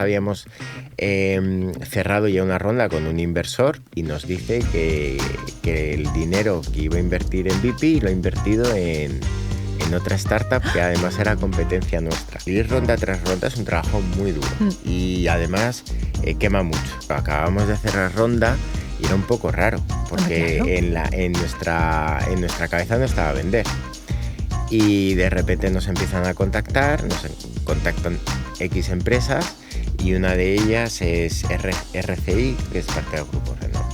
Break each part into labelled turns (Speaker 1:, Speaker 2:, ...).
Speaker 1: Habíamos cerrado ya una ronda con un inversor y nos dice que el dinero que iba a invertir en BP lo ha invertido en otra startup que además era competencia nuestra. Ir ronda tras ronda es un trabajo muy duro y además quema mucho. Acabamos de cerrar ronda y era un poco raro porque en nuestra cabeza no estaba a vender. Y de repente nos empiezan a contactar, nos contactan X empresas y una de ellas es RCI, que es parte del grupo Renault.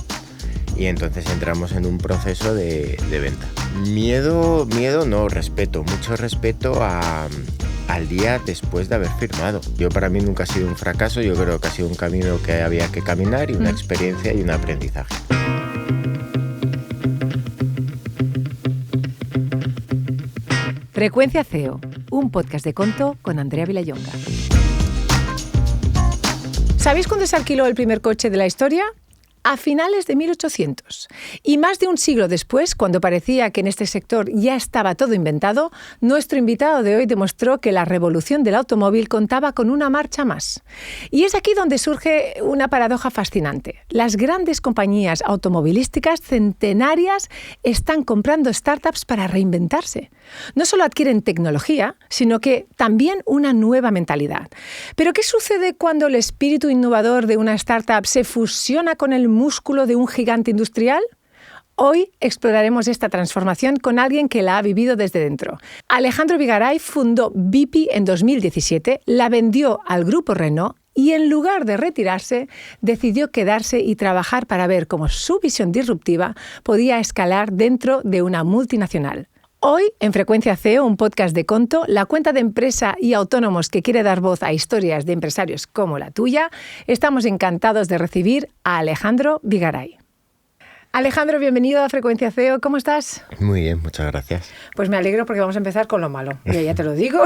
Speaker 1: Y entonces entramos en un proceso de venta. Miedo no, respeto, mucho respeto al día después de haber firmado. Para mí nunca ha sido un fracaso, yo creo que ha sido un camino que había que caminar y una experiencia y un aprendizaje.
Speaker 2: Frecuencia CEO, un podcast de Conto con Andrea Vilallonga. ¿Sabéis cuándo se alquiló el primer coche de la historia? A finales de 1800. Y más de un siglo después, cuando parecía que en este sector ya estaba todo inventado, nuestro invitado de hoy demostró que la revolución del automóvil contaba con una marcha más. Y es aquí donde surge una paradoja fascinante. Las grandes compañías automovilísticas centenarias están comprando startups para reinventarse. No solo adquieren tecnología, sino que también una nueva mentalidad. Pero ¿qué sucede cuando el espíritu innovador de una startup se fusiona con el músculo de un gigante industrial? Hoy exploraremos esta transformación con alguien que la ha vivido desde dentro. Alejandro Vigaray fundó BP en 2017, la vendió al grupo Renault y en lugar de retirarse, decidió quedarse y trabajar para ver cómo su visión disruptiva podía escalar dentro de una multinacional. Hoy, en Frecuencia CEO, un podcast de Conto, la cuenta de empresa y autónomos que quiere dar voz a historias de empresarios como la tuya, estamos encantados de recibir a Alejandro Vigaray. Alejandro, bienvenido a Frecuencia CEO. ¿Cómo estás?
Speaker 1: Muy bien, muchas gracias.
Speaker 2: Pues me alegro porque vamos a empezar con lo malo. Yo ya te lo digo.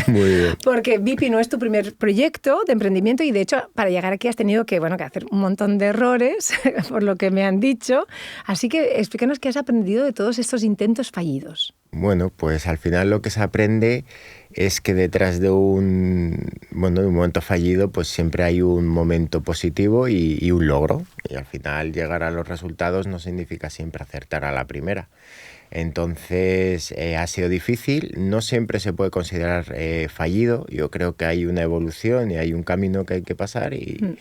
Speaker 1: Muy bien.
Speaker 2: Porque BP no es tu primer proyecto de emprendimiento y de hecho para llegar aquí has tenido que hacer un montón de errores, por lo que me han dicho. Así que explícanos qué has aprendido de todos estos intentos fallidos.
Speaker 1: Bueno, pues al final lo que se aprende es que detrás de un momento fallido pues siempre hay un momento positivo y un logro. Y al final llegar a los resultados no significa siempre acertar a la primera. Entonces ha sido difícil, no siempre se puede considerar fallido. Yo creo que hay una evolución y hay un camino que hay que pasar y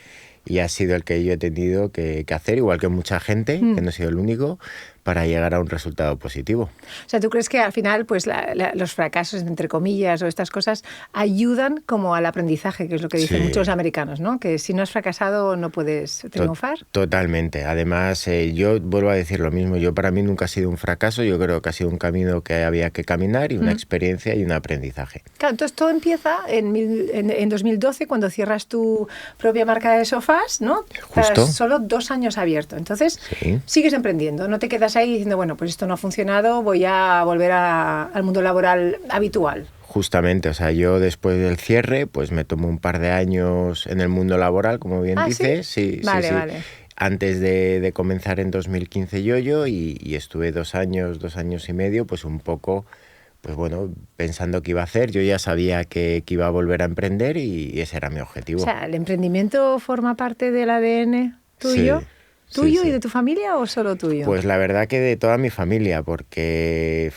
Speaker 1: ha sido el que yo he tenido que hacer, igual que mucha gente, que no he sido el único, para llegar a un resultado positivo.
Speaker 2: O sea, ¿tú crees que al final pues los fracasos, entre comillas, o estas cosas ayudan como al aprendizaje, que es lo que dicen muchos americanos, ¿no? Que si no has fracasado no puedes triunfar?
Speaker 1: Totalmente. Además, yo vuelvo a decir lo mismo. Para mí nunca ha sido un fracaso. Yo creo que ha sido un camino que había que caminar y una experiencia y un aprendizaje.
Speaker 2: Claro, entonces todo empieza en 2012 cuando cierras tu propia marca de sofás, ¿no?
Speaker 1: Justo.
Speaker 2: Tras solo 2 años abierto. Entonces, sigues emprendiendo. No te quedas ahí diciendo, bueno, pues esto no ha funcionado, voy a volver al mundo laboral habitual.
Speaker 1: Justamente, o sea, yo después del cierre, pues me tomo un par de años en el mundo laboral, como bien dices.
Speaker 2: ¿Sí?
Speaker 1: Sí,
Speaker 2: vale.
Speaker 1: Antes de comenzar en 2015 yo y estuve 2 años y medio, pues un poco, pues bueno, pensando qué iba a hacer. Yo ya sabía que iba a volver a emprender y ese era mi objetivo.
Speaker 2: O sea, ¿el emprendimiento forma parte del ADN tuyo?
Speaker 1: Sí.
Speaker 2: ¿Tuyo y de tu familia o solo tuyo?
Speaker 1: Pues la verdad que de toda mi familia, porque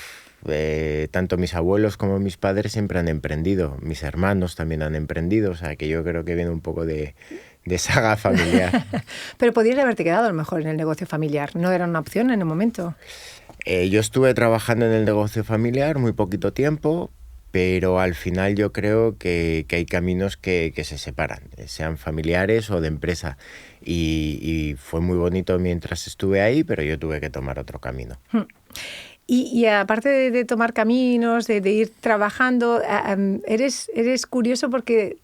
Speaker 1: tanto mis abuelos como mis padres siempre han emprendido. Mis hermanos también han emprendido, o sea que yo creo que viene un poco de saga familiar.
Speaker 2: Pero podrías haberte quedado a lo mejor en el negocio familiar, ¿no era una opción en el momento?
Speaker 1: Yo estuve trabajando en el negocio familiar muy poquito tiempo, pero al final yo creo que hay caminos que se separan, sean familiares o de empresa. Y fue muy bonito mientras estuve ahí, pero yo tuve que tomar otro camino.
Speaker 2: Y aparte de tomar caminos, de ir trabajando, eres curioso porque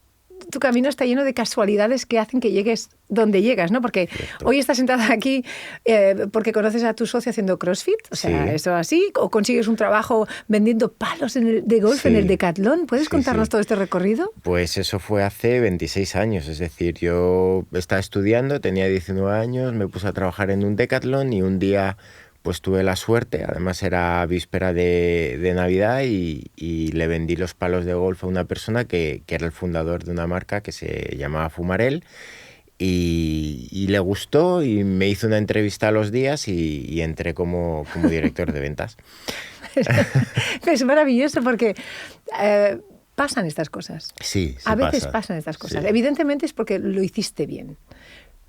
Speaker 2: tu camino está lleno de casualidades que hacen que llegues donde llegas, ¿no? Porque hoy estás sentada aquí porque conoces a tu socio haciendo CrossFit, o sea, eso así, o consigues un trabajo vendiendo palos de golf en el Decathlon. ¿Puedes contarnos todo este recorrido?
Speaker 1: Pues eso fue hace 26 años, es decir, yo estaba estudiando, tenía 19 años, me puse a trabajar en un Decathlon y un día pues tuve la suerte, además era víspera de Navidad y le vendí los palos de golf a una persona que era el fundador de una marca que se llamaba Fumarel. Y le gustó y me hizo una entrevista a los días y entré como director de ventas.
Speaker 2: Es maravilloso porque pasan estas cosas.
Speaker 1: Sí,
Speaker 2: a veces pasan estas cosas.
Speaker 1: Sí.
Speaker 2: Evidentemente es porque lo hiciste bien,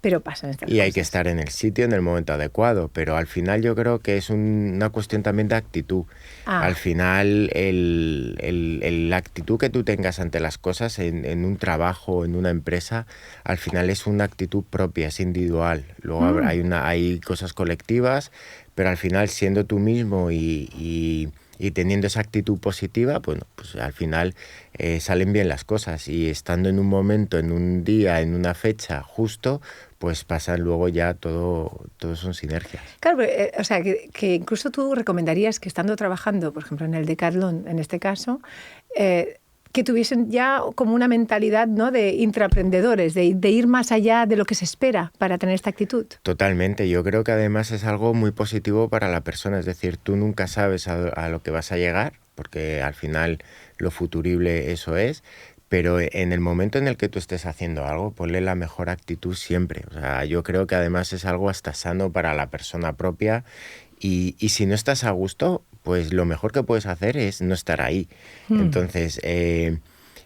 Speaker 2: pero pasan estas cosas.
Speaker 1: Y hay que estar en el sitio en el momento adecuado, pero al final yo creo que es una cuestión también de actitud. Al final la actitud que tú tengas ante las cosas en un trabajo, en una empresa, al final es una actitud propia, es individual. Luego hay cosas colectivas, pero al final siendo tú mismo y teniendo esa actitud positiva, bueno, pues al final salen bien las cosas, y estando en un momento, en un día, en una fecha justo, pues pasan luego ya todo son sinergias.
Speaker 2: Claro, o sea, que incluso tú recomendarías que estando trabajando, por ejemplo, en el Decathlon, en este caso, que tuviesen ya como una mentalidad, ¿no?, de intraemprendedores, de ir más allá de lo que se espera para tener esta actitud.
Speaker 1: Totalmente. Yo creo que además es algo muy positivo para la persona. Es decir, tú nunca sabes a lo que vas a llegar, porque al final lo futurible eso es. Pero en el momento en el que tú estés haciendo algo, ponle la mejor actitud siempre. O sea, yo creo que además es algo hasta sano para la persona propia. Y si no estás a gusto, pues lo mejor que puedes hacer es no estar ahí. Entonces,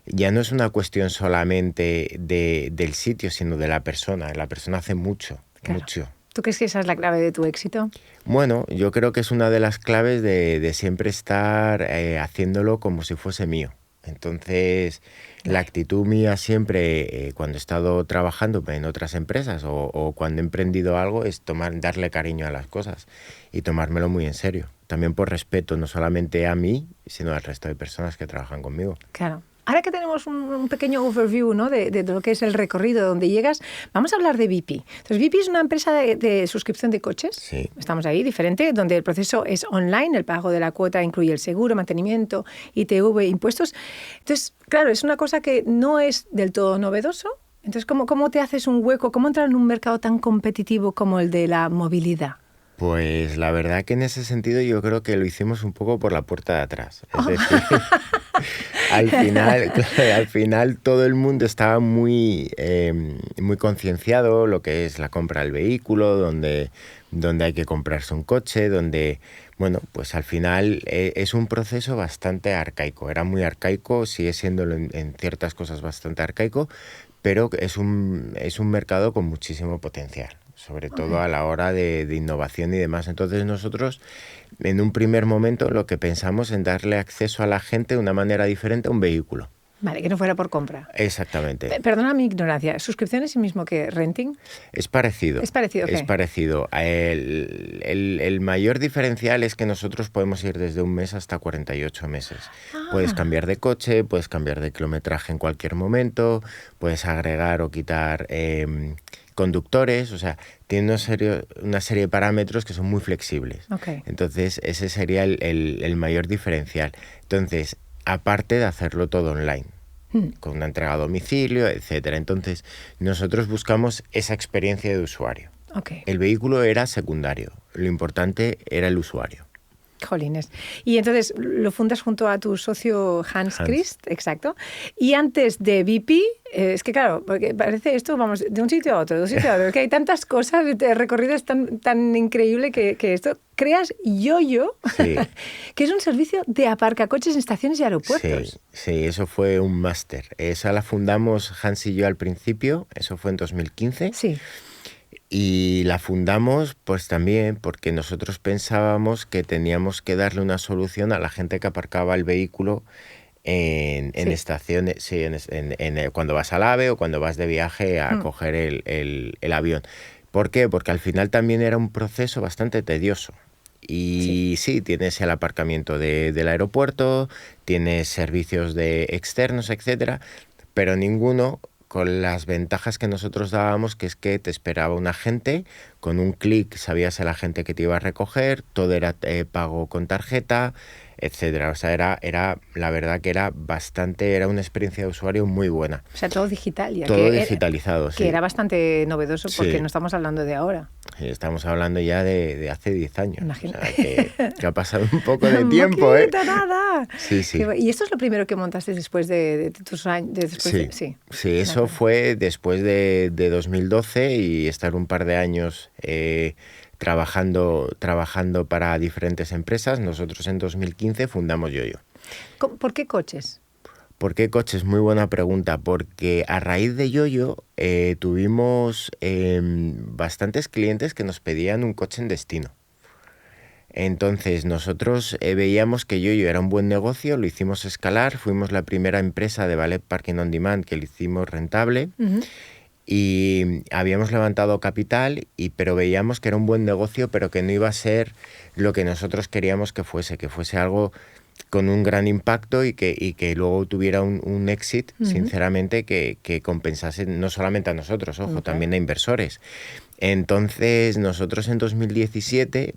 Speaker 1: ya no es una cuestión solamente del sitio, sino de la persona. La persona hace mucho, mucho.
Speaker 2: ¿Tú crees que esa es la clave de tu éxito?
Speaker 1: Bueno, yo creo que es una de las claves de siempre estar haciéndolo como si fuese mío. Entonces, la actitud mía siempre, cuando he estado trabajando en otras empresas o cuando he emprendido algo, es darle cariño a las cosas y tomármelo muy en serio. También por respeto, no solamente a mí, sino al resto de personas que trabajan conmigo.
Speaker 2: Claro. Ahora que tenemos un pequeño overview, ¿no?, de lo que es el recorrido, de donde llegas, vamos a hablar de BP. Entonces, BP es una empresa de suscripción de coches.
Speaker 1: Sí.
Speaker 2: Estamos ahí, diferente, donde el proceso es online, el pago de la cuota incluye el seguro, mantenimiento, ITV, impuestos. Entonces, claro, es una cosa que no es del todo novedoso. Entonces, ¿cómo te haces un hueco? ¿Cómo entrar en un mercado tan competitivo como el de la movilidad?
Speaker 1: Pues la verdad que en ese sentido yo creo que lo hicimos un poco por la puerta de atrás. Es decir, al final todo el mundo estaba muy concienciado lo que es la compra del vehículo, donde hay que comprarse un coche, donde, bueno, pues al final es un proceso bastante arcaico. Era muy arcaico, sigue siendo en ciertas cosas bastante arcaico, pero es un mercado con muchísimo potencial, sobre todo a la hora de innovación y demás. Entonces nosotros, en un primer momento, lo que pensamos en darle acceso a la gente de una manera diferente a un vehículo.
Speaker 2: Vale, que no fuera por compra.
Speaker 1: Exactamente.
Speaker 2: Perdona mi ignorancia, ¿suscripción es el mismo que renting?
Speaker 1: Es parecido.
Speaker 2: Es parecido, ¿qué?
Speaker 1: Es parecido. El mayor diferencial es que nosotros podemos ir desde un mes hasta 48 meses. Puedes cambiar de coche, puedes cambiar de kilometraje en cualquier momento, puedes agregar o quitar conductores, o sea, tiene una serie de parámetros que son muy flexibles.
Speaker 2: Okay.
Speaker 1: Entonces, ese sería el mayor diferencial. Entonces, aparte de hacerlo todo online, con una entrega a domicilio, etcétera. Entonces, nosotros buscamos esa experiencia de usuario.
Speaker 2: Okay.
Speaker 1: El vehículo era secundario, lo importante era el usuario.
Speaker 2: Jolines. Y entonces lo fundas junto a tu socio Hans Christ, exacto. Y antes de BP, es que claro, porque parece esto, vamos, de un sitio a otro, de un sitio a otro, que hay tantas cosas, de recorridos tan increíble que esto. Creas YoYo, sí, que es un servicio de aparcacoches en estaciones y aeropuertos.
Speaker 1: Sí, eso fue un máster. Esa la fundamos Hans y yo al principio, eso fue en 2015.
Speaker 2: Sí.
Speaker 1: Y la fundamos pues también porque nosotros pensábamos que teníamos que darle una solución a la gente que aparcaba el vehículo en estaciones, sí, cuando vas al AVE o cuando vas de viaje a coger el avión. ¿Por qué? Porque al final también era un proceso bastante tedioso. Y sí, tienes el aparcamiento del aeropuerto, tienes servicios externos, etcétera, pero ninguno con las ventajas que nosotros dábamos, que es que te esperaba un agente, con un clic sabías el agente que te iba a recoger, todo era pago con tarjeta, etcétera. O sea, era la verdad que era una experiencia de usuario muy buena.
Speaker 2: O sea, todo digital.
Speaker 1: Todo digitalizado, sí.
Speaker 2: Que era bastante novedoso porque no estamos hablando de ahora.
Speaker 1: Estamos hablando ya de hace 10 años.
Speaker 2: Imagina.
Speaker 1: O sea, que ha pasado un poco de tiempo, ¿eh?
Speaker 2: Nada.
Speaker 1: Sí, sí.
Speaker 2: ¿Y esto es lo primero que montaste después de tus años?
Speaker 1: Sí, eso fue después de 2012 y estar un par de años trabajando para diferentes empresas. Nosotros en 2015 fundamos Yoyo.
Speaker 2: ¿Por qué coches?
Speaker 1: ¿Por qué coches? Muy buena pregunta, porque a raíz de Yoyo tuvimos bastantes clientes que nos pedían un coche en destino. Entonces nosotros veíamos que Yoyo era un buen negocio, lo hicimos escalar, fuimos la primera empresa de Valet Parking on Demand que lo hicimos rentable.
Speaker 2: Uh-huh.
Speaker 1: Y habíamos levantado capital, pero veíamos que era un buen negocio, pero que no iba a ser lo que nosotros queríamos que fuese algo con un gran impacto y que luego tuviera un exit, sinceramente, que compensase no solamente a nosotros, ojo, también a inversores. Entonces, nosotros en 2017,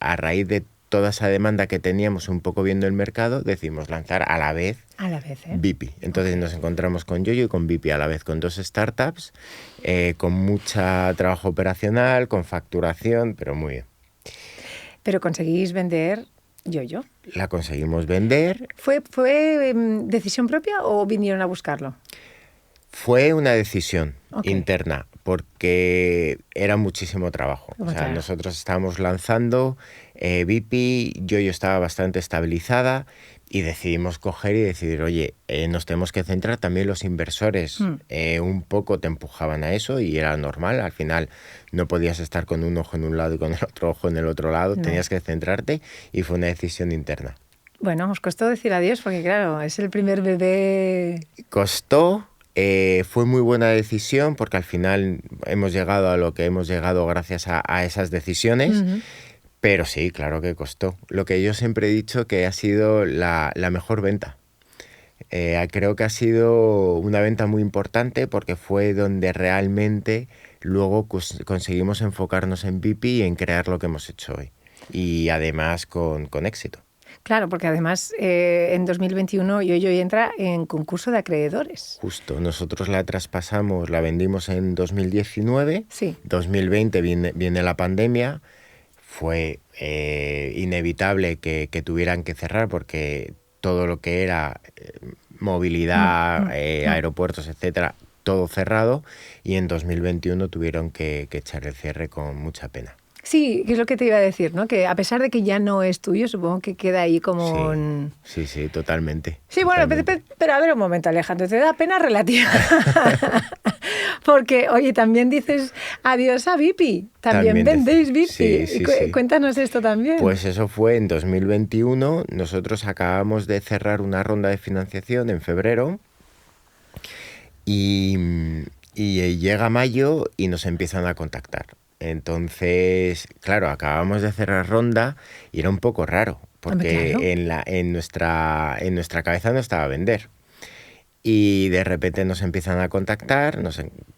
Speaker 1: a raíz de toda esa demanda que teníamos un poco viendo el mercado, decidimos lanzar a la vez Bipi. Entonces nos encontramos con Yoyo y con Bipi a la vez, con dos startups, con mucho trabajo operacional, con facturación, pero muy bien.
Speaker 2: Pero conseguís vender Yoyo.
Speaker 1: La conseguimos vender.
Speaker 2: ¿Fue decisión propia o vinieron a buscarlo?
Speaker 1: Fue una decisión interna, porque era muchísimo trabajo. O sea, nosotros estábamos lanzando Bipi, Yoyo estaba bastante estabilizada y decidimos coger y decidir, oye, nos tenemos que centrar. También los inversores un poco te empujaban a eso y era normal. Al final no podías estar con un ojo en un lado y con el otro ojo en el otro lado. No. Tenías que centrarte y fue una decisión interna.
Speaker 2: Bueno, os costó decir adiós porque, claro, es el primer bebé.
Speaker 1: Costó. Fue muy buena decisión porque al final hemos llegado a lo que hemos llegado gracias a esas decisiones. Pero sí, claro que costó. Lo que yo siempre he dicho que ha sido la mejor venta. Creo que ha sido una venta muy importante porque fue donde realmente luego conseguimos enfocarnos en Bipi y en crear lo que hemos hecho hoy. Y además con éxito.
Speaker 2: Claro, porque además en 2021 Yoyo entra en concurso de acreedores.
Speaker 1: Justo, nosotros la traspasamos, la vendimos en 2019,
Speaker 2: sí.
Speaker 1: 2020 viene la pandemia, fue inevitable que tuvieran que cerrar porque todo lo que era movilidad, aeropuertos, etcétera, todo cerrado, y en 2021 tuvieron que echar el cierre con mucha pena.
Speaker 2: Sí, que es lo que te iba a decir, ¿no? Que a pesar de que ya no es tuyo, supongo que queda ahí como...
Speaker 1: Sí, totalmente.
Speaker 2: Sí, bueno, pero a ver un momento, Alejandro, te da pena relativa. Porque, oye, también dices adiós a Bipi, también vendéis Bipi.
Speaker 1: Sí.
Speaker 2: Cuéntanos esto también.
Speaker 1: Pues eso fue en 2021, nosotros acabamos de cerrar una ronda de financiación en febrero y llega mayo y nos empiezan a contactar. Entonces, claro, acabamos de cerrar ronda y era un poco raro, porque en nuestra cabeza no estaba a vender. Y de repente nos empiezan a contactar,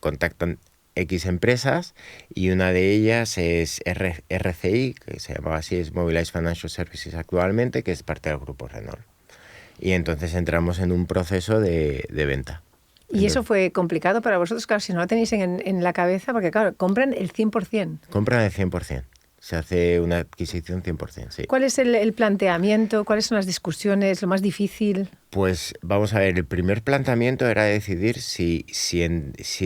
Speaker 1: contactan X empresas y una de ellas es RCI, que se llamaba así, es Mobilize Financial Services actualmente, que es parte del grupo Renault. Y entonces entramos en un proceso de venta.
Speaker 2: ¿Y eso fue complicado para vosotros? Claro, si no lo tenéis en la cabeza, porque claro, compran el 100%.
Speaker 1: Compran el 100%. Se hace una adquisición 100%, sí.
Speaker 2: ¿Cuál es el planteamiento? ¿Cuáles son las discusiones? ¿Lo más difícil?
Speaker 1: Pues vamos a ver, el primer planteamiento era decidir si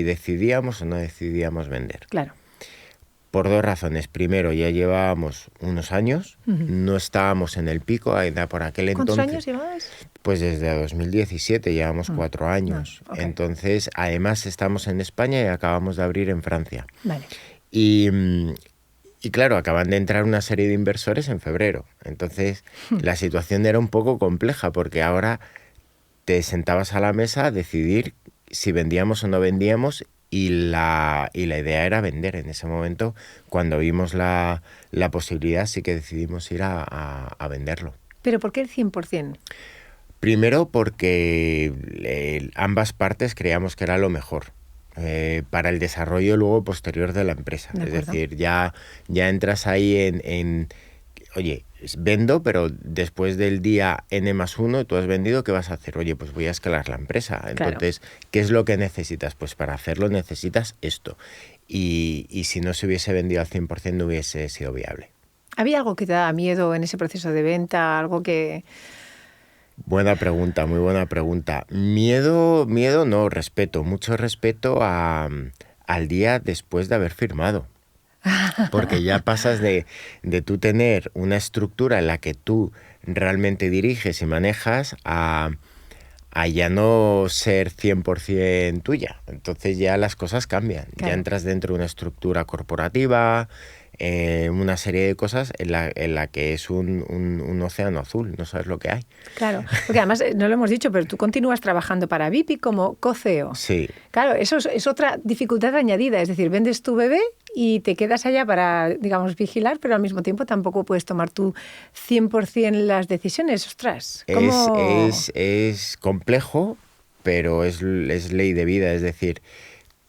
Speaker 1: decidíamos o no decidíamos vender.
Speaker 2: Claro.
Speaker 1: Por dos razones. Primero, ya llevábamos unos años, no estábamos en el pico, por aquel entonces.
Speaker 2: ¿Cuántos años llevabas?
Speaker 1: Pues desde 2017, llevamos 4 años. Entonces, además estamos en España y acabamos de abrir en Francia.
Speaker 2: Vale.
Speaker 1: Y claro, acaban de entrar una serie de inversores en febrero. Entonces, la situación era un poco compleja porque ahora te sentabas a la mesa a decidir si vendíamos o no vendíamos y la idea era vender. En ese momento, cuando vimos la posibilidad, sí que decidimos ir a venderlo.
Speaker 2: ¿Pero por qué el 100%?
Speaker 1: Primero porque ambas partes creíamos que era lo mejor. Para el desarrollo luego posterior de la empresa. Es decir, ya entras ahí oye, vendo, pero después del día N+1 tú has vendido, ¿qué vas a hacer? Oye, pues voy a escalar la empresa. Entonces, ¿qué es lo que necesitas? Pues para hacerlo necesitas esto. Y si no se hubiese vendido al 100% no hubiese sido viable.
Speaker 2: ¿Había algo que te daba miedo en ese proceso de venta? Algo que...
Speaker 1: Buena pregunta, muy buena pregunta. Miedo no, respeto, mucho respeto al día después de haber firmado. Porque ya pasas de tú tener una estructura en la que tú realmente diriges y manejas a ya no ser 100% tuya. Entonces ya las cosas cambian.
Speaker 2: Claro.
Speaker 1: Ya entras dentro de una estructura corporativa, una serie de cosas en la que es un océano azul, no sabes lo que hay.
Speaker 2: Claro, porque además no lo hemos dicho, pero tú continúas trabajando para VIP como co-CEO.
Speaker 1: Sí.
Speaker 2: Claro, eso es otra dificultad añadida, es decir, vendes tu bebé y te quedas allá para, digamos, vigilar, pero al mismo tiempo tampoco puedes tomar tú 100% las decisiones. Ostras, ¿cómo?
Speaker 1: Es complejo, pero es ley de vida, es decir,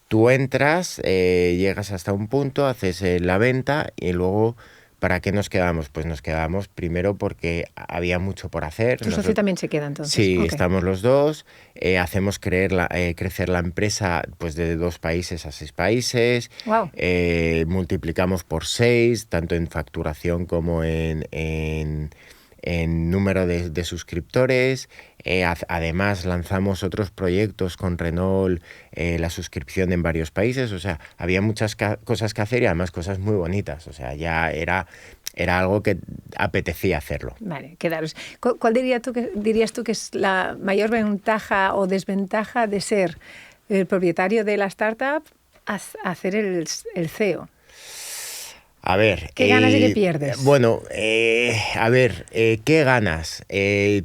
Speaker 1: tú entras, llegas hasta un punto, haces la venta y luego, ¿para qué nos quedamos? Pues nos quedamos primero porque había mucho por hacer.
Speaker 2: ¿Tu socio también se queda entonces?
Speaker 1: Sí,
Speaker 2: Okay.
Speaker 1: Estamos los dos, hacemos crecer la empresa pues de 2 países a 6 países,
Speaker 2: Wow.
Speaker 1: Multiplicamos por 6, tanto en facturación como en número de suscriptores. Además lanzamos otros proyectos con Renault, la suscripción en varios países, o sea, había muchas cosas que hacer y además cosas muy bonitas, o sea, ya era algo que apetecía hacerlo.
Speaker 2: Vale, quedaros. ¿Cuál dirías tú que es la mayor ventaja o desventaja de ser el propietario de la startup a ser el CEO?
Speaker 1: A ver...
Speaker 2: ¿Qué ganas y qué pierdes?
Speaker 1: Bueno, a ver, ¿qué ganas?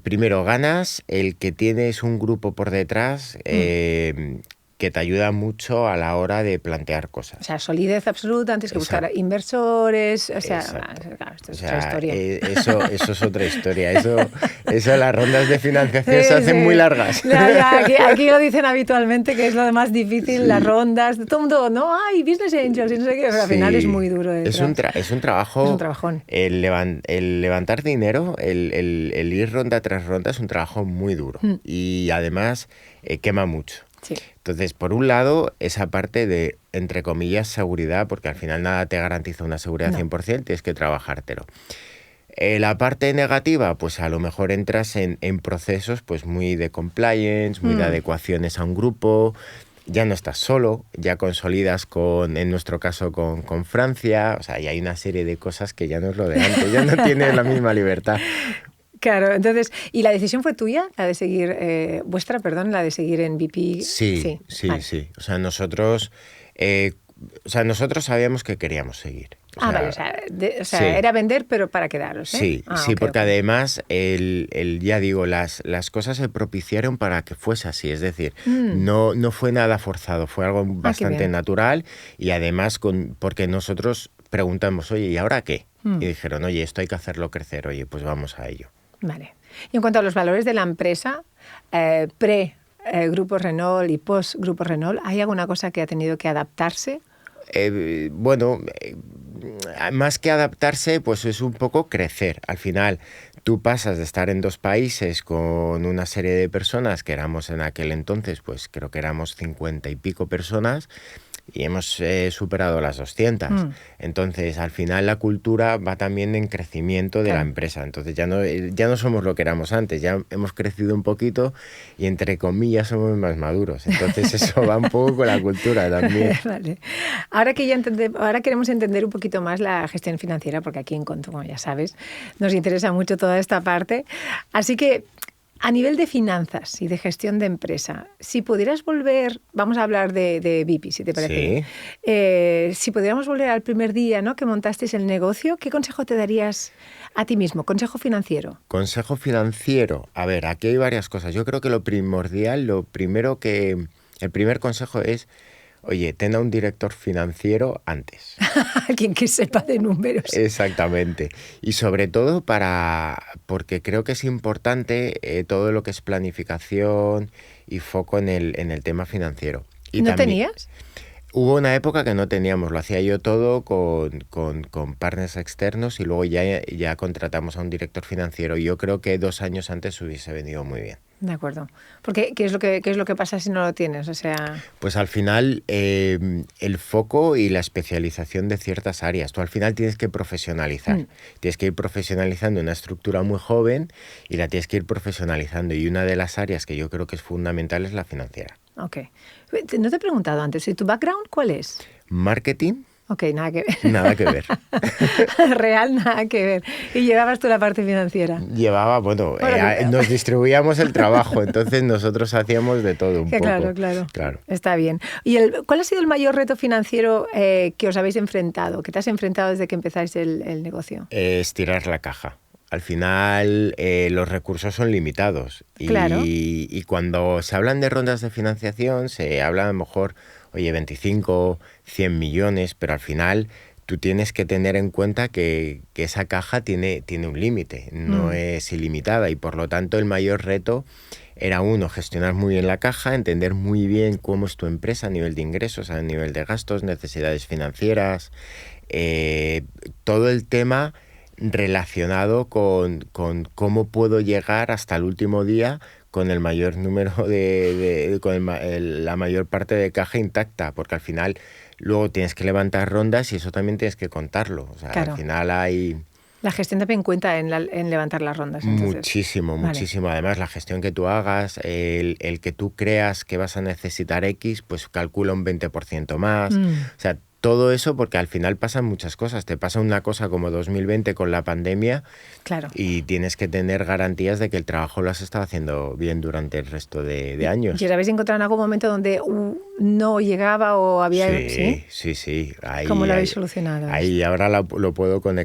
Speaker 1: Primero, ganas el que tienes un grupo por detrás que te ayuda mucho a la hora de plantear cosas.
Speaker 2: O sea, solidez absoluta, antes que buscar inversores, o sea, claro, esto es otra historia.
Speaker 1: Eso es otra historia. Eso las rondas de financiación se hacen muy largas.
Speaker 2: Aquí lo dicen habitualmente, que es lo más difícil, las rondas. Todo el mundo, no, hay business angels y no sé qué, pero al final es muy duro.
Speaker 1: Es un trabajo.
Speaker 2: Es un trabajón.
Speaker 1: El levantar dinero, el ir ronda tras ronda es un trabajo muy duro. Y además quema mucho.
Speaker 2: Sí.
Speaker 1: Entonces, por un lado, esa parte de, entre comillas, seguridad, porque al final nada te garantiza una seguridad 100%, tienes que trabajártelo. La parte negativa, pues a lo mejor entras en procesos pues muy de compliance, muy de adecuaciones a un grupo, ya no estás solo, ya consolidas en nuestro caso, con Francia, o sea, y hay una serie de cosas que ya no es lo de antes, ya no tienes la misma libertad.
Speaker 2: Claro, entonces, ¿y la decisión fue tuya? La de seguir, la de seguir en BP.
Speaker 1: Sí.
Speaker 2: Vale.
Speaker 1: O sea, nosotros sabíamos que queríamos seguir.
Speaker 2: O sea, era vender, pero para quedaros, ¿eh?
Speaker 1: Sí,
Speaker 2: Okay,
Speaker 1: porque además, ya digo, las cosas se propiciaron para que fuese así. Es decir, no fue nada forzado, fue algo bastante natural y además porque nosotros preguntamos, oye, ¿y ahora qué? Y dijeron, oye, esto hay que hacerlo crecer, oye, pues vamos a ello.
Speaker 2: Vale. Y en cuanto a los valores de la empresa, Grupo Renault y post-Grupo Renault, ¿hay alguna cosa que ha tenido que adaptarse?
Speaker 1: Más que adaptarse, pues es un poco crecer. Al final, tú pasas de estar en 2 países con una serie de personas, que éramos en aquel entonces, pues creo que éramos 50 y pico personas, y hemos superado las 200. Entonces, al final la cultura va también en crecimiento de la empresa. Entonces, ya no somos lo que éramos antes, ya hemos crecido un poquito y, entre comillas, somos más maduros. Entonces, eso va un poco con la cultura también.
Speaker 2: Vale. Ahora queremos entender un poquito más la gestión financiera, porque aquí en Conto, como ya sabes, nos interesa mucho toda esta parte. Así que, a nivel de finanzas y de gestión de empresa, si pudieras volver, vamos a hablar de VIP, si te parece.
Speaker 1: Sí.
Speaker 2: Si pudiéramos volver al primer día, ¿no?, que montasteis el negocio, ¿qué consejo te darías a ti mismo? Consejo financiero.
Speaker 1: Consejo financiero. A ver, aquí hay varias cosas. Yo creo que el primer consejo es, oye, ten a un director financiero antes.
Speaker 2: Alguien que sepa de números.
Speaker 1: Exactamente. Y sobre todo porque creo que es importante todo lo que es planificación y foco en el tema financiero. Y
Speaker 2: ¿No
Speaker 1: también,
Speaker 2: tenías?
Speaker 1: Hubo una época que no teníamos, lo hacía yo todo con partners externos y luego ya contratamos a un director financiero. Yo creo que 2 años antes hubiese venido muy bien.
Speaker 2: De acuerdo. Porque ¿qué es lo que pasa si no lo tienes? O sea...
Speaker 1: Pues al final el foco y la especialización de ciertas áreas. Tú al final tienes que profesionalizar. Tienes que ir profesionalizando una estructura muy joven y la tienes que ir profesionalizando. Y una de las áreas que yo creo que es fundamental es la financiera.
Speaker 2: Ok. No te he preguntado antes, ¿y tu background cuál es?
Speaker 1: Marketing.
Speaker 2: Ok, nada que ver.
Speaker 1: Nada que ver.
Speaker 2: Real, nada que ver. ¿Y llevabas tú la parte financiera?
Speaker 1: Llevaba, nos distribuíamos el trabajo, entonces nosotros hacíamos de todo un poco.
Speaker 2: Claro. Está bien. ¿Y cuál ha sido el mayor reto financiero que os habéis enfrentado, que te has enfrentado desde que empezáis el negocio?
Speaker 1: Estirar la caja. Al final los recursos son limitados y cuando se hablan de rondas de financiación se habla a lo mejor, 25, 100 millones, pero al final tú tienes que tener en cuenta que esa caja tiene un límite, no es ilimitada y por lo tanto el mayor reto era gestionar muy bien la caja, entender muy bien cómo es tu empresa a nivel de ingresos, a nivel de gastos, necesidades financieras, todo el tema relacionado con cómo puedo llegar hasta el último día con el mayor número la mayor parte de caja intacta, porque al final luego tienes que levantar rondas y eso también tienes que contarlo. O sea, al final hay...
Speaker 2: La gestión también cuenta en levantar las rondas. Entonces.
Speaker 1: Muchísimo. Además, la gestión que tú hagas, el que tú creas que vas a necesitar X, pues calcula un 20% más. O sea, todo eso porque al final pasan muchas cosas. Te pasa una cosa como 2020 con la pandemia y tienes que tener garantías de que el trabajo lo has estado haciendo bien durante el resto de años.
Speaker 2: ¿Y os habéis encontrado en algún momento donde no llegaba o había...?
Speaker 1: Sí.
Speaker 2: ¿Cómo lo habéis solucionado?
Speaker 1: Ahí ahora lo puedo contar.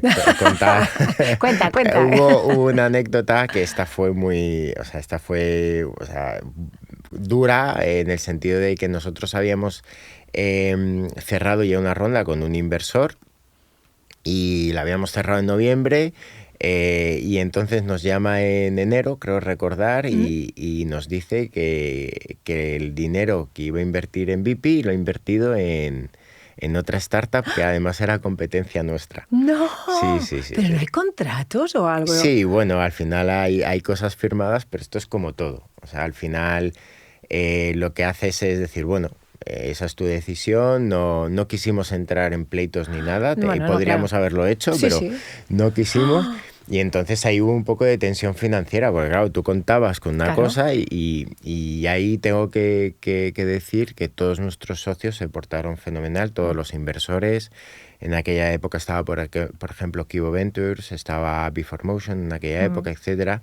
Speaker 2: Cuenta.
Speaker 1: Hubo una anécdota que esta fue dura en el sentido de que nosotros habíamos cerrado ya una ronda con un inversor y la habíamos cerrado en noviembre y entonces nos llama en enero, creo recordar, y nos dice que el dinero que iba a invertir en BP lo ha invertido en otra startup que además era competencia nuestra.
Speaker 2: ¡No!
Speaker 1: Sí.
Speaker 2: ¿Pero no hay contratos o algo?
Speaker 1: Sí, bueno, al final hay cosas firmadas, pero esto es como todo. O sea, al final lo que haces es decir, bueno, esa es tu decisión, no quisimos entrar en pleitos ni nada, podríamos haberlo hecho, pero no quisimos. Y entonces ahí hubo un poco de tensión financiera, porque claro, tú contabas con una cosa y ahí tengo que decir que todos nuestros socios se portaron fenomenal, todos los inversores. En aquella época estaba, por ejemplo, Kibo Ventures, estaba B4Motion en aquella época, etcétera.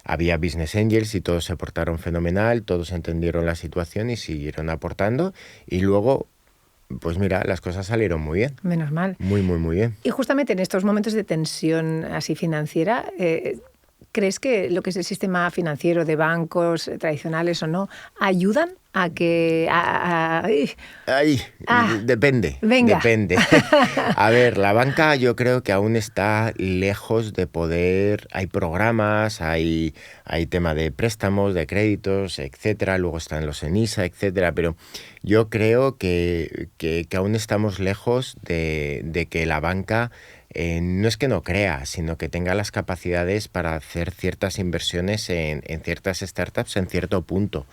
Speaker 1: Había Business Angels y todos se portaron fenomenal, todos entendieron la situación y siguieron aportando. Y luego, pues mira, las cosas salieron muy bien.
Speaker 2: Menos mal.
Speaker 1: Muy bien.
Speaker 2: Y justamente en estos momentos de tensión así financiera, ¿crees que lo que es el sistema financiero de bancos tradicionales o no ayudan a que...
Speaker 1: Depende.
Speaker 2: Venga.
Speaker 1: Depende. A ver, la banca yo creo que aún está lejos de poder... Hay programas, hay tema de préstamos, de créditos, etcétera. Luego están los ENISA, etcétera. Pero yo creo que aún estamos lejos de que la banca... no es que no crea, sino que tenga las capacidades para hacer ciertas inversiones en ciertas startups en cierto punto.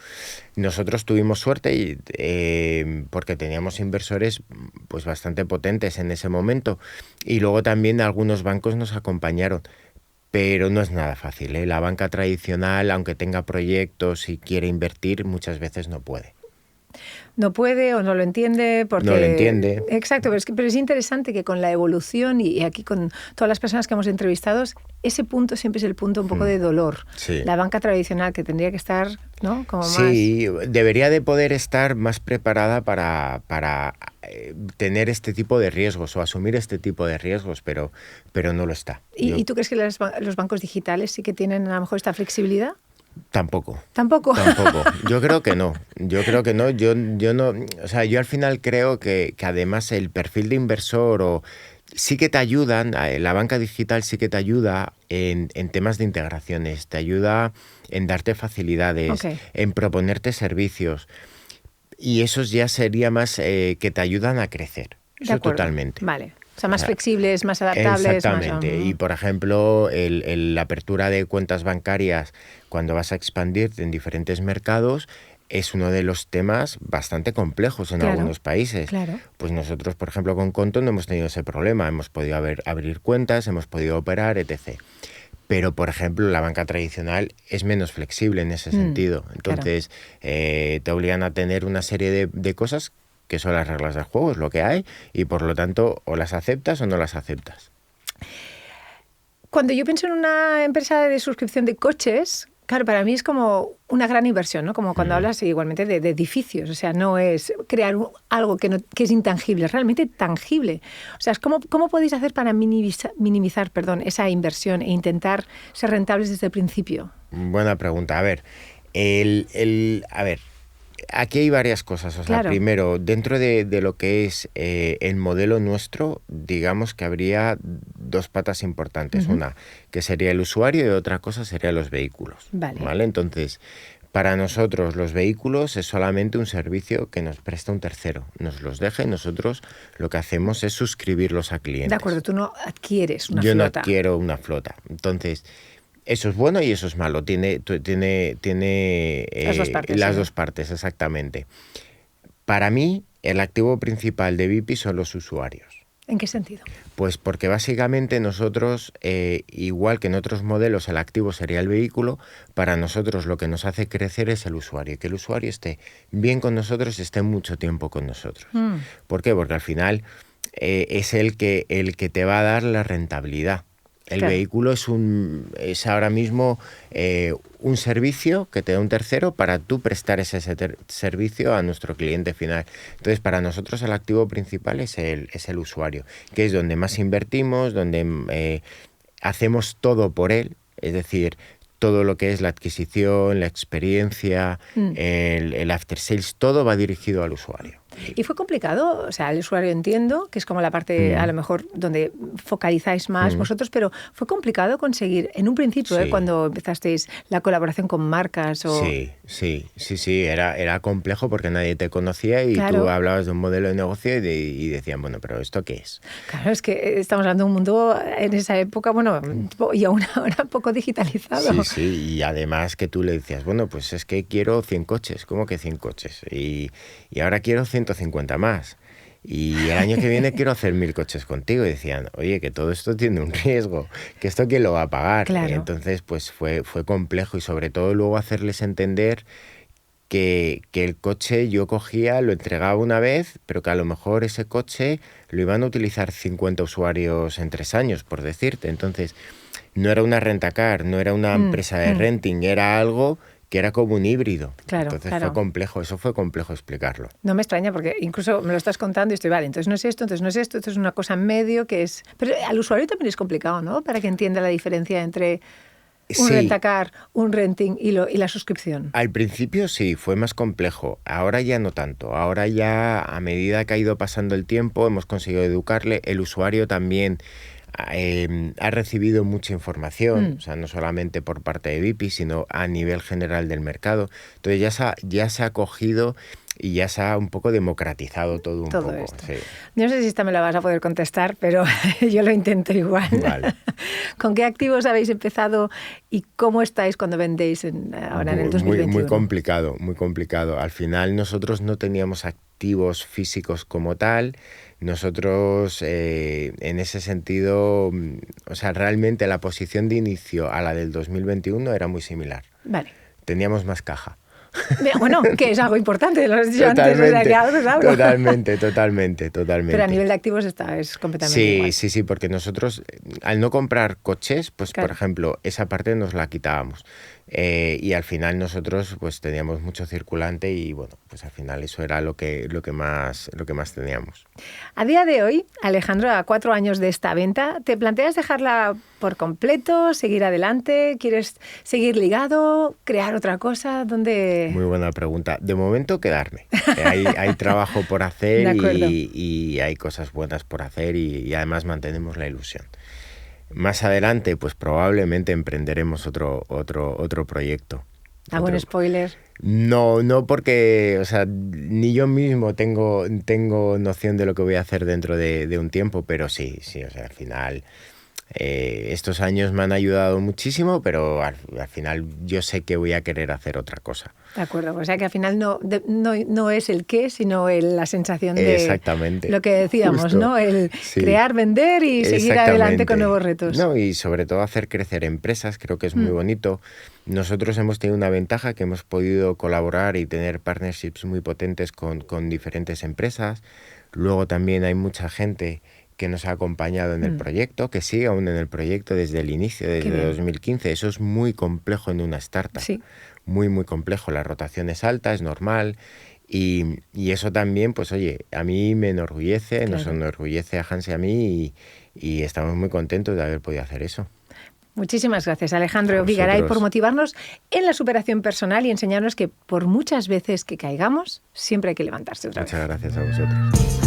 Speaker 1: Nosotros tuvimos suerte porque teníamos inversores pues bastante potentes en ese momento y luego también algunos bancos nos acompañaron. Pero no es nada fácil, ¿eh? La banca tradicional, aunque tenga proyectos y quiere invertir, muchas veces no puede.
Speaker 2: No puede o no lo entiende porque...
Speaker 1: No lo entiende.
Speaker 2: Exacto, pero es interesante que con la evolución y aquí con todas las personas que hemos entrevistado, ese punto siempre es el punto un poco de dolor.
Speaker 1: Sí.
Speaker 2: La banca tradicional que tendría que estar, ¿no? Como
Speaker 1: sí, debería de poder estar más preparada para tener este tipo de riesgos o asumir este tipo de riesgos, pero no lo está.
Speaker 2: ¿Y tú crees que los bancos digitales sí que tienen a lo mejor esta flexibilidad?
Speaker 1: Tampoco.
Speaker 2: Yo
Speaker 1: creo que no. Yo no. O sea, yo al final creo que además el perfil de inversor sí que te ayudan, la banca digital sí que te ayuda en temas de integraciones, te ayuda en darte facilidades, en proponerte servicios. Y esos ya sería más que te ayudan a crecer. Eso totalmente.
Speaker 2: Vale. O sea, más flexibles, más adaptables.
Speaker 1: Exactamente. Y, por ejemplo, la apertura de cuentas bancarias cuando vas a expandirte en diferentes mercados es uno de los temas bastante complejos en algunos países.
Speaker 2: Claro.
Speaker 1: Pues nosotros, por ejemplo, con Conto no hemos tenido ese problema. Hemos podido abrir cuentas, hemos podido operar, etc. Pero, por ejemplo, la banca tradicional es menos flexible en ese sentido. Entonces, te obligan a tener una serie de cosas que son las reglas del juego, es lo que hay, y por lo tanto, o las aceptas o no las aceptas.
Speaker 2: Cuando yo pienso en una empresa de suscripción de coches, claro, para mí es como una gran inversión, ¿no? Como cuando hablas igualmente de edificios. O sea, no es crear algo que es intangible, es realmente tangible. O sea, ¿cómo podéis hacer para minimizar esa inversión e intentar ser rentables desde el principio?
Speaker 1: Buena pregunta. A ver, aquí hay varias cosas. O sea, primero, dentro de lo que es el modelo nuestro, digamos que habría dos patas importantes. Una que sería el usuario y otra cosa sería los vehículos. ¿Vale? Entonces, para nosotros los vehículos es solamente un servicio que nos presta un tercero. Nos los deja y nosotros lo que hacemos es suscribirlos a clientes.
Speaker 2: De acuerdo, tú no adquieres una
Speaker 1: flota. Yo no
Speaker 2: adquiero
Speaker 1: una flota. Entonces, eso es bueno y eso es malo. Tiene las dos partes, exactamente. Para mí, el activo principal de VIP son los usuarios.
Speaker 2: ¿En qué sentido?
Speaker 1: Pues porque básicamente nosotros, igual que en otros modelos el activo sería el vehículo, para nosotros lo que nos hace crecer es el usuario. Y que el usuario esté bien con nosotros, esté mucho tiempo con nosotros. ¿Por qué? Porque al final es el que te va a dar la rentabilidad. El vehículo es ahora mismo un servicio que te da un tercero para tú prestar ese servicio a nuestro cliente final. Entonces, para nosotros el activo principal es el usuario, que es donde más invertimos, donde hacemos todo por él, es decir, todo lo que es la adquisición, la experiencia, el after sales, todo va dirigido al usuario.
Speaker 2: ¿Y fue complicado? O sea, el usuario entiendo que es como la parte a lo mejor donde focalizáis más vosotros, pero ¿fue complicado conseguir en un principio, cuando empezasteis la colaboración con marcas?
Speaker 1: Sí, era complejo porque nadie te conocía y tú hablabas de un modelo de negocio y decían, bueno, pero ¿esto qué es?
Speaker 2: Claro, es que estamos hablando de un mundo en esa época, bueno, y aún ahora poco digitalizado.
Speaker 1: Sí, y además que tú le decías, bueno, pues es que quiero 100 coches, ¿cómo que 100 coches? Y ahora quiero 150 más. Y el año que viene quiero hacer 1000 coches contigo. Y decían, oye, que todo esto tiene un riesgo, que esto quién lo va a pagar.
Speaker 2: Claro.
Speaker 1: Entonces, pues fue complejo y sobre todo luego hacerles entender que el coche yo cogía, lo entregaba una vez, pero que a lo mejor ese coche lo iban a utilizar 50 usuarios en 3 años, por decirte. Entonces, no era una rentacar, no era una empresa de renting, era algo que era como un híbrido. Entonces fue complejo, eso fue complejo explicarlo.
Speaker 2: No me extraña porque incluso me lo estás contando y estoy, vale, entonces no es esto, esto es una cosa en medio que es... Pero al usuario también es complicado, ¿no? Para que entienda la diferencia entre un rentacar, un renting y la suscripción.
Speaker 1: Al principio sí, fue más complejo. Ahora ya no tanto. Ahora ya, a medida que ha ido pasando el tiempo, hemos conseguido educarle. El usuario también ha recibido mucha información, o sea, no solamente por parte de VIP, sino a nivel general del mercado. Entonces ya se ha cogido y ya se ha un poco democratizado todo poco.
Speaker 2: Esto. Sí. Yo no sé si esta me la vas a poder contestar, pero yo lo intento igual.
Speaker 1: Vale.
Speaker 2: ¿Con qué activos habéis empezado y cómo estáis cuando vendéis ahora en el 2021?
Speaker 1: Muy complicado. Al final nosotros no teníamos activos físicos como tal. Nosotros, en ese sentido, o sea, realmente la posición de inicio a la del 2021 era muy similar.
Speaker 2: Vale.
Speaker 1: Teníamos más caja.
Speaker 2: Bueno, que es algo importante, lo has dicho antes, o sea, que algo es algo.
Speaker 1: Totalmente.
Speaker 2: Pero a nivel de activos es completamente igual.
Speaker 1: Sí, porque nosotros, al no comprar coches, pues por ejemplo, esa parte nos la quitábamos. Y al final nosotros pues teníamos mucho circulante y bueno, pues al final eso era lo que más teníamos.
Speaker 2: A día de hoy, Alejandro, a 4 años de esta venta, ¿te planteas dejarla por completo, seguir adelante? ¿Quieres seguir ligado, crear otra cosa? ¿Dónde?
Speaker 1: Muy buena pregunta. De momento quedarme. Hay trabajo por hacer y hay cosas buenas por hacer y además mantenemos la ilusión. Más adelante, pues probablemente emprenderemos otro proyecto.
Speaker 2: ¿Da buen spoiler?
Speaker 1: No, porque, o sea, ni yo mismo tengo noción de lo que voy a hacer dentro de un tiempo, pero sí, o sea, al final estos años me han ayudado muchísimo, pero al final yo sé que voy a querer hacer otra cosa.
Speaker 2: De acuerdo, o sea que al final no es el qué, sino la sensación de
Speaker 1: Exactamente.
Speaker 2: Lo que decíamos,
Speaker 1: Justo.
Speaker 2: ¿no? El
Speaker 1: Sí.
Speaker 2: crear, vender y seguir adelante con nuevos retos.
Speaker 1: No, y sobre todo hacer crecer empresas, creo que es muy bonito. Nosotros hemos tenido una ventaja que hemos podido colaborar y tener partnerships muy potentes con diferentes empresas. Luego también hay mucha gente que nos ha acompañado en el proyecto, que sigue aún en el proyecto desde el inicio, desde 2015. Eso es muy complejo en una startup.
Speaker 2: Sí.
Speaker 1: Muy, muy complejo. La rotación es alta, es normal. Y eso también, pues oye, a mí me enorgullece,
Speaker 2: Claro.
Speaker 1: nos enorgullece a Hans y a mí y estamos muy contentos de haber podido hacer eso.
Speaker 2: Muchísimas gracias, Alejandro
Speaker 1: A
Speaker 2: Vigaray,
Speaker 1: vosotros.
Speaker 2: por motivarnos en la superación personal y enseñarnos que por muchas veces que caigamos, siempre hay que levantarse otra vez.
Speaker 1: Muchas gracias a vosotros.